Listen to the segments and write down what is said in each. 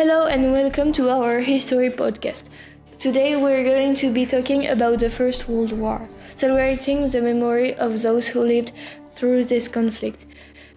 Hello and welcome to our history podcast. Today we're going to be talking about the First World War, celebrating the memory of those who lived through this conflict.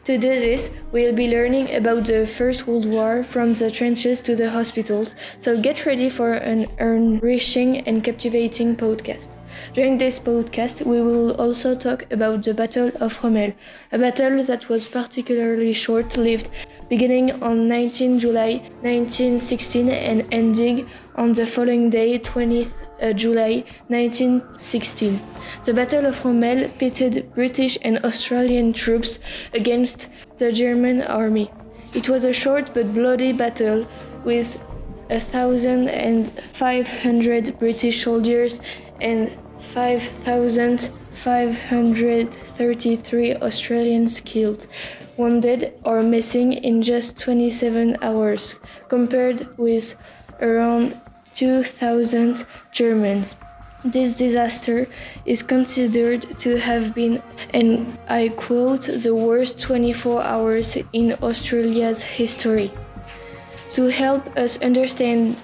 To do this, we'll be learning about the First World War from the trenches to the hospitals, so get ready for an enriching and captivating podcast. During this podcast, we will also talk about the Battle of Fromelles, a battle that was particularly short-lived, beginning on 19 July 1916 and ending on the following day, 20th July 1916. The Battle of Fromelles pitted British and Australian troops against the German army. It was a short but bloody battle with 1,500 British soldiers and 5,533 Australians killed, wounded or missing in just 27 hours, compared with around 2,000 Germans. This disaster is considered to have been, and I quote, the worst 24 hours in Australia's history. To help us understand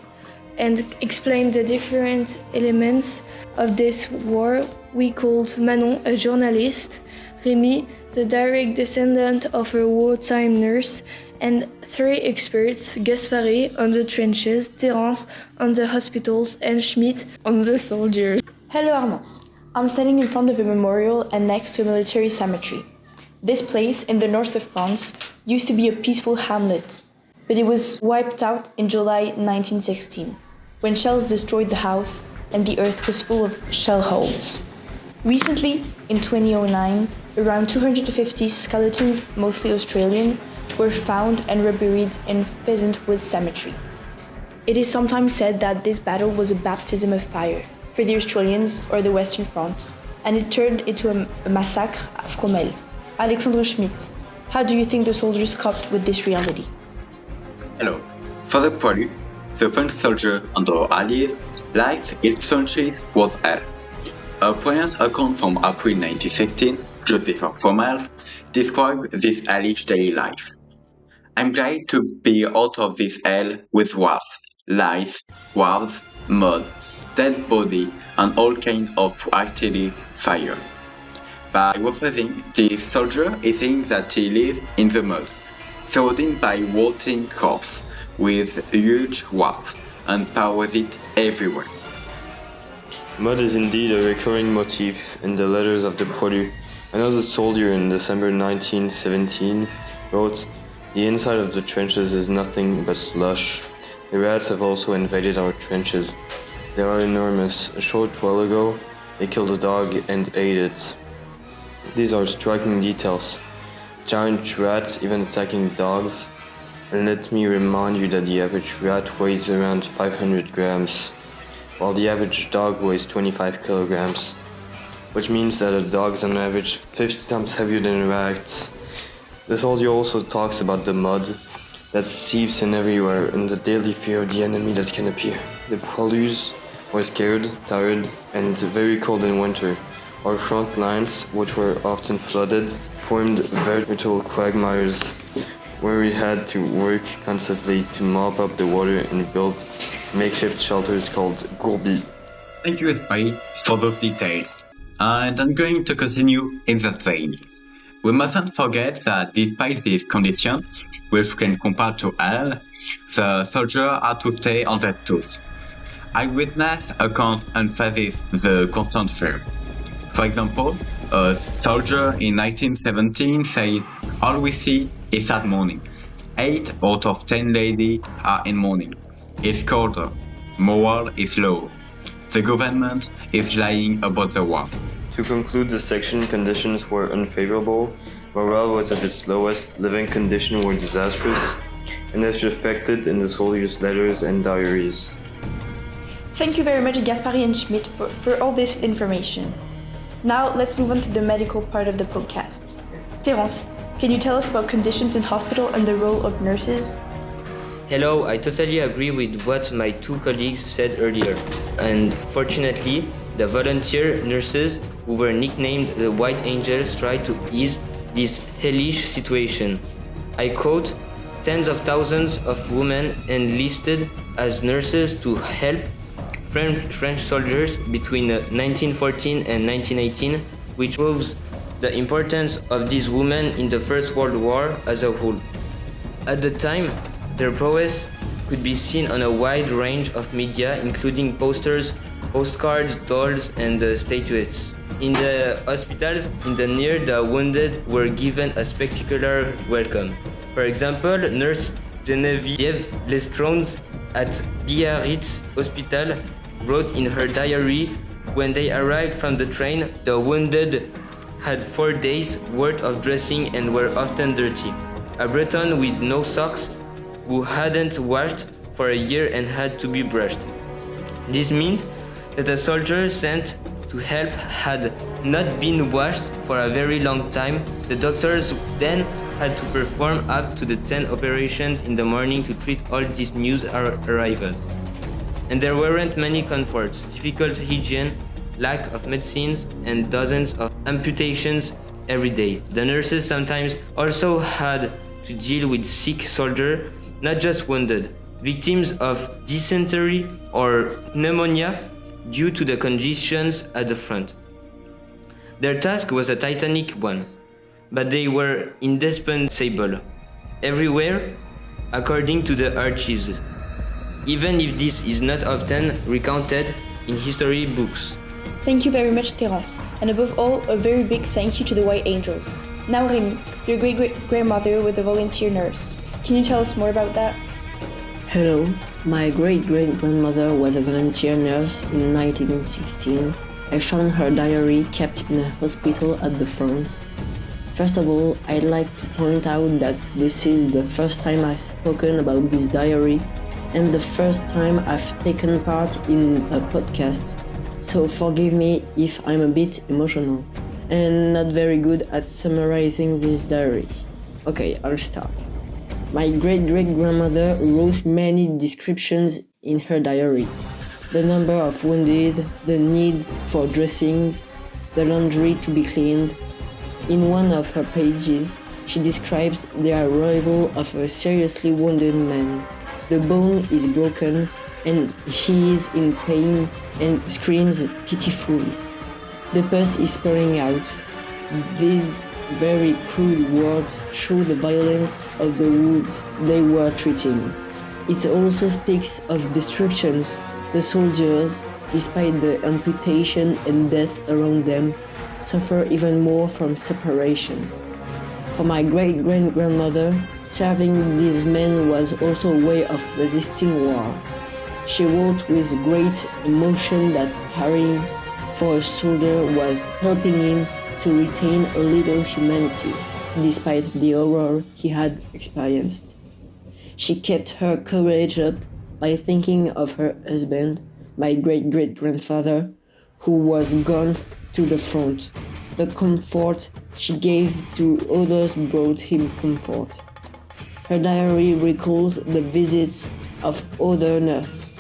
and explain the different elements of this war, we called Manon, a journalist, Rémi, the direct descendant of a wartime nurse, and three experts, Gaspari on the trenches, Terence on the hospitals, and Schmidt on the soldiers. Hello Armance. I'm standing in front of a memorial and next to a military cemetery. This place, in the north of France, used to be a peaceful hamlet, but it was wiped out in July 1916, when shells destroyed the house and the earth was full of shell holes. Recently, in 2009, around 250 skeletons, mostly Australian, were found and reburied in Pheasant Wood Cemetery. It is sometimes said that this battle was a baptism of fire for the Australians or the Western Front, and it turned into a massacre at Fromelles. Alexandre Schmidt, how do you think the soldiers coped with this reality? Hello. For the Poilu, the French soldier under Allied, life in trenches was hell. A poignant account from April 1916, just before Fromelles, described this hellish daily life. I'm glad to be out of this hell with wasps, lice, wasps, mud, dead body, and all kinds of artillery fire. By rephrasing, the soldier is saying that he lived in the mud, surrounded by rotting corpses with huge wasps and parasites everywhere. Mud is indeed a recurring motif in the letters of the Poilu. Another soldier in December 1917 wrote, "The inside of the trenches is nothing but slush. The rats have also invaded our trenches. They are enormous. A short while ago, they killed a dog and ate it." These are striking details. Giant rats even attacking dogs. And let me remind you that the average rat weighs around 500 grams, while the average dog weighs 25 kilograms, which means that a dog is on average 50 times heavier than rats. The soldier also talks about the mud that seeps in everywhere and the daily fear of the enemy that can appear. The Poilus were scared, tired, and very cold in winter. Our front lines, which were often flooded, formed veritable quagmires where we had to work constantly to mop up the water and build makeshift shelters called gourbi. Thank you, Gaspari, for those details. And I'm going to continue in that vein. We mustn't forget that despite these conditions, which can compare to hell, the soldier had to stay on their toes. Eyewitness accounts emphasize the constant fear. For example, a soldier in 1917 said, "All we see is sad mourning. 8 out of 10 ladies are in mourning. It's colder. Morale is low. The government is lying about the war." To conclude the section, conditions were unfavorable, morale was at its lowest, living conditions were disastrous, and this reflected in the soldiers' letters and diaries. Thank you very much Gaspari and Schmidt for all this information. Now let's move on to the medical part of the podcast. Terence, can you tell us about conditions in hospital and the role of nurses? Hello, I totally agree with what my two colleagues said earlier. And fortunately, the volunteer nurses who were nicknamed the White Angels tried to ease this hellish situation. I quote, tens of thousands of women enlisted as nurses to help French soldiers between 1914 and 1918, which proves the importance of these women in the First World War as a whole. At the time, their prowess could be seen on a wide range of media, including posters, postcards, dolls, and statuettes. In the hospitals in the near, the wounded were given a spectacular welcome. For example, Nurse Geneviève Lestrons at Biarritz Hospital wrote in her diary, when they arrived from the train, the wounded had 4 days' worth of dressing and were often dirty. A Breton with no socks who hadn't washed for a year and had to be brushed. This meant that a soldier sent to help had not been washed for a very long time. The doctors then had to perform up to 10 operations in the morning to treat all these new arrivals. And there weren't many comforts, difficult hygiene, lack of medicines, and dozens of amputations every day. The nurses sometimes also had to deal with sick soldiers, not just wounded, victims of dysentery or pneumonia due to the conditions at the front. Their task was a titanic one, but they were indispensable everywhere, according to the archives, even if this is not often recounted in history books. Thank you very much, Terence, and above all, a very big thank you to the White Angels. Now, Rémi, your great-great-grandmother was a volunteer nurse. Can you tell us more about that? Hello, my great-great-grandmother was a volunteer nurse in 1916. I found her diary kept in a hospital at the front. First of all, I'd like to point out that this is the first time I've spoken about this diary and the first time I've taken part in a podcast, so forgive me if I'm a bit emotional and not very good at summarizing this diary. Okay, I'll start. My great-great-grandmother wrote many descriptions in her diary. The number of wounded, the need for dressings, the laundry to be cleaned. In one of her pages, she describes the arrival of a seriously wounded man. The bone is broken and he is in pain and screams pitifully. The pus is pouring out. These very crude words show the violence of the wounds they were treating. It also speaks of destructions. The soldiers, despite the amputation and death around them, suffer even more from separation. For my great-great-grandmother, serving these men was also a way of resisting war. She wrote with great emotion that caring for a soldier was helping him to retain a little humanity, despite the horror he had experienced. She kept her courage up by thinking of her husband, my great-great-grandfather, who was gone to the front. The comfort she gave to others brought him comfort. Her diary recalls the visits of other nurses.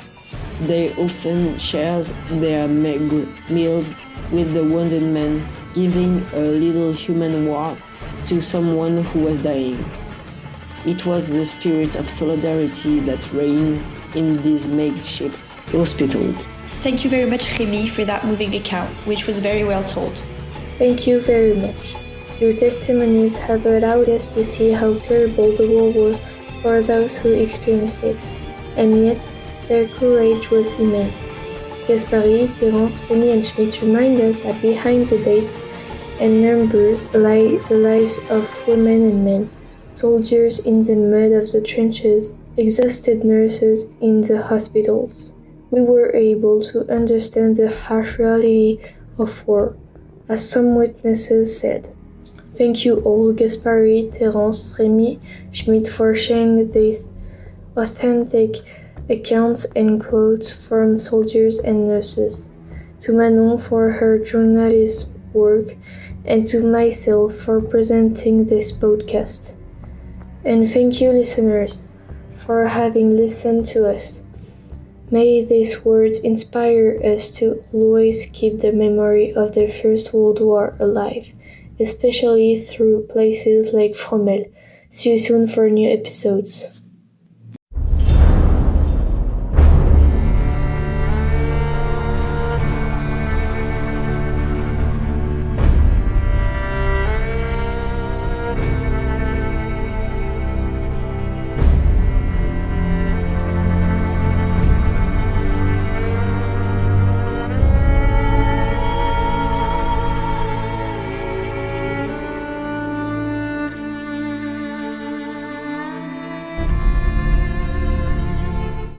They often shared their meals with the wounded men, giving a little human warmth to someone who was dying. It was the spirit of solidarity that reigned in this makeshift hospital. Thank you very much, Rémi, for that moving account, which was very well told. Thank you very much. Your testimonies have allowed us to see how terrible the war was for those who experienced it, and yet their courage was immense. Gaspari, Terence, Rémi, and Schmidt remind us that behind the dates and numbers lie the lives of women and men, soldiers in the mud of the trenches, exhausted nurses in the hospitals. We were able to understand the harsh reality of war, as some witnesses said. Thank you all, Gaspari, Terence, Rémi, Schmidt, for sharing these authentic accounts and quotes from soldiers and nurses, to Manon for her journalism work, and to myself for presenting this podcast. And thank you, listeners, for having listened to us. May these words inspire us to always keep the memory of the First World War alive, especially through places like Fromelles, See you soon for new episodes.